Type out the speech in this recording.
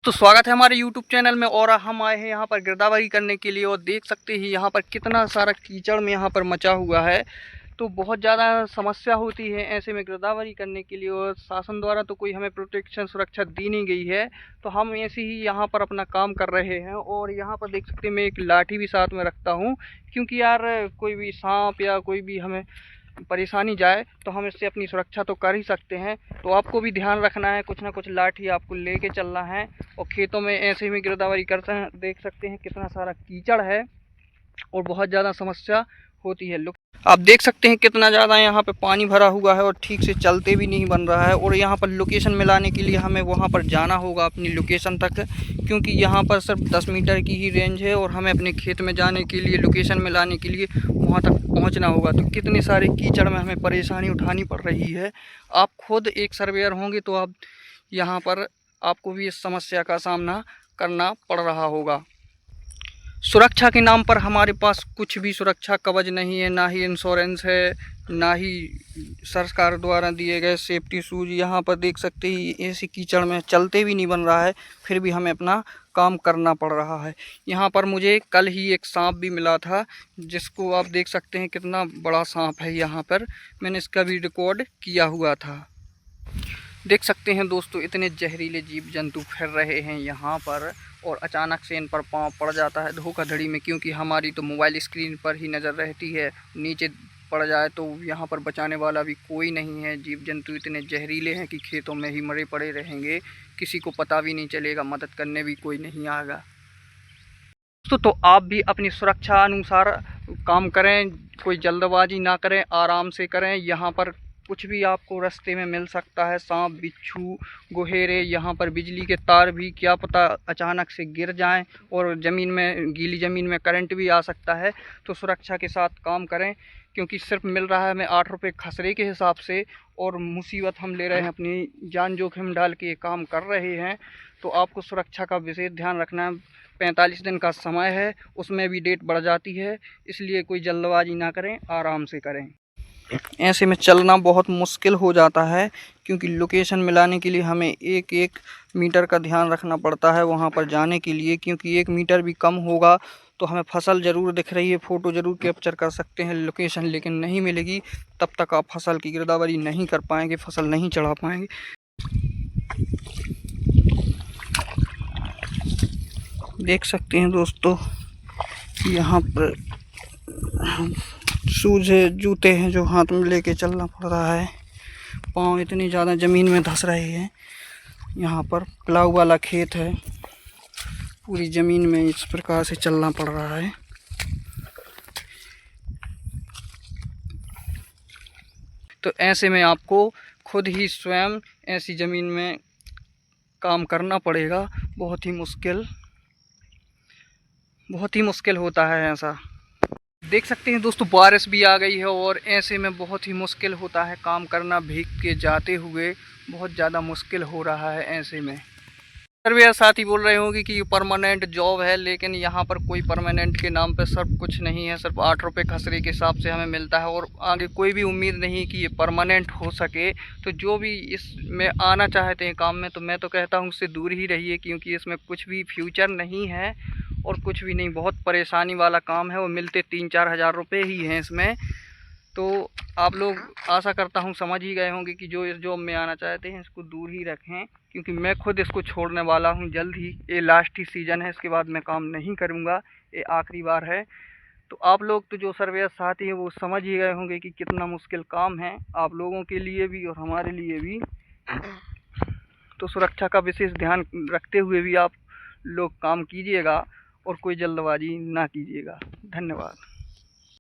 तो स्वागत है हमारे YouTube चैनल में। और हम आए हैं यहाँ पर गिरदावरी करने के लिए। और देख सकते हैं यहाँ पर कितना सारा कीचड़ में यहाँ पर मचा हुआ है। तो बहुत ज़्यादा समस्या होती है ऐसे में गिरदावरी करने के लिए। और शासन द्वारा तो कोई हमें प्रोटेक्शन सुरक्षा दी नहीं गई है, तो हम ऐसे ही यहाँ पर अपना काम कर रहे हैं। और यहाँ पर देख सकते हैं मैं एक लाठी भी साथ में रखता हूँ, क्योंकि यार कोई भी सांप या कोई भी हमें परेशानी जाए तो हम इससे अपनी सुरक्षा तो कर ही सकते हैं। तो आपको भी ध्यान रखना है, कुछ ना कुछ लाठी आपको लेके चलना है। और खेतों में ऐसे ही गिरदावरी करते हैं, देख सकते हैं कितना सारा कीचड़ है और बहुत ज़्यादा समस्या होती है। आप देख सकते हैं कितना ज़्यादा यहाँ पे पानी भरा हुआ है और ठीक से चलते भी नहीं बन रहा है। और यहाँ पर लोकेशन मिलाने के लिए हमें वहाँ पर जाना होगा अपनी लोकेशन तक, क्योंकि यहाँ पर सिर्फ 10 मीटर की ही रेंज है और हमें अपने खेत में जाने के लिए लोकेशन मिलाने के लिए वहाँ तक पहुँचना होगा। तो कितने सारे कीचड़ में हमें परेशानी उठानी पड़ रही है। आप खुद एक सर्वेयर होंगे तो आप यहाँ पर आपको भी इस समस्या का सामना करना पड़ रहा होगा। सुरक्षा के नाम पर हमारे पास कुछ भी सुरक्षा कवच नहीं है, ना ही इंश्योरेंस है, ना ही सरकार द्वारा दिए गए सेफ्टी शूज। यहाँ पर देख सकते ही ऐसे कीचड़ में चलते भी नहीं बन रहा है, फिर भी हमें अपना काम करना पड़ रहा है। यहाँ पर मुझे कल ही एक सांप भी मिला था, जिसको आप देख सकते हैं कितना बड़ा सांप है। यहाँ पर मैंने इसका भी रिकॉर्ड किया हुआ था। देख सकते हैं दोस्तों, इतने जहरीले जीव जंतु फिर रहे हैं यहाँ पर। और अचानक से इन पर पाँव पड़ जाता है धोखाधड़ी में, क्योंकि हमारी तो मोबाइल स्क्रीन पर ही नज़र रहती है। नीचे पड़ जाए तो यहाँ पर बचाने वाला भी कोई नहीं है। जीव जंतु इतने जहरीले हैं कि खेतों में ही मरे पड़े रहेंगे, किसी को पता भी नहीं चलेगा, मदद करने भी कोई नहीं आएगा। तो आप भी अपनी सुरक्षा अनुसार काम करें, कोई जल्दबाजी ना करें, आराम से करें। यहाँ पर कुछ भी आपको रास्ते में मिल सकता है, सांप, बिच्छू, गोहेरे। यहाँ पर बिजली के तार भी क्या पता अचानक से गिर जाएं और ज़मीन में, गीली ज़मीन में करंट भी आ सकता है। तो सुरक्षा के साथ काम करें, क्योंकि सिर्फ मिल रहा है हमें 8 रुपये खसरे के हिसाब से, और मुसीबत हम ले रहे हैं, अपनी जान जोखिम डाल के काम कर रहे हैं। तो आपको सुरक्षा का विशेष ध्यान रखना है। 45 दिन का समय है, उसमें भी डेट बढ़ जाती है, इसलिए कोई जल्दबाजी ना करें, आराम से करें। ऐसे में चलना बहुत मुश्किल हो जाता है, क्योंकि लोकेशन मिलाने के लिए हमें एक एक मीटर का ध्यान रखना पड़ता है वहाँ पर जाने के लिए। क्योंकि 1 मीटर भी कम होगा तो हमें फसल ज़रूर दिख रही है, फ़ोटो ज़रूर कैप्चर कर सकते हैं, लोकेशन लेकिन नहीं मिलेगी। तब तक आप फसल की गिरदावरी नहीं कर पाएंगे, फसल नहीं चढ़ा पाएंगे। देख सकते हैं दोस्तों, यहाँ पर शूज है, जूते हैं जो हाथ में लेके चलना पड़ रहा है। पाँव इतनी ज़्यादा ज़मीन में धंस रहे हैं। यहाँ पर प्लाऊ वाला खेत है, पूरी ज़मीन में इस प्रकार से चलना पड़ रहा है। तो ऐसे में आपको खुद ही स्वयं ऐसी ज़मीन में काम करना पड़ेगा। बहुत ही मुश्किल होता है ऐसा। देख सकते हैं दोस्तों, बारिश भी आ गई है और ऐसे में बहुत ही मुश्किल होता है काम करना। भीग के जाते हुए बहुत ज़्यादा मुश्किल हो रहा है ऐसे में। सर्वेयर साथी बोल रहे होंगे कि ये परमानेंट जॉब है, लेकिन यहाँ पर कोई परमानेंट के नाम पे सब कुछ नहीं है। सिर्फ 8 रुपये खसरे के हिसाब से हमें मिलता है, और आगे कोई भी उम्मीद नहीं कि ये परमानेंट हो सके। तो जो भी इसमें आना चाहते हैं काम में, तो मैं तो कहता हूँ उससे दूर ही रहिए, क्योंकि इसमें कुछ भी फ्यूचर नहीं है और कुछ भी नहीं। बहुत परेशानी वाला काम है, वो मिलते 3-4 हज़ार रुपये ही हैं इसमें। तो आप लोग आशा करता हूँ समझ ही गए होंगे कि जो इस जॉब में आना चाहते हैं इसको दूर ही रखें, क्योंकि मैं खुद इसको छोड़ने वाला हूँ जल्द ही। ये लास्ट ही सीज़न है, इसके बाद मैं काम नहीं करूँगा, ये आखिरी बार है। तो आप लोग तो जो सर्वेयर साथी हैं वो समझ ही गए होंगे कि कितना मुश्किल काम है आप लोगों के लिए भी और हमारे लिए भी। तो सुरक्षा का विशेष ध्यान रखते हुए भी आप लोग काम कीजिएगा और कोई जल्दबाजी ना कीजिएगा। धन्यवाद।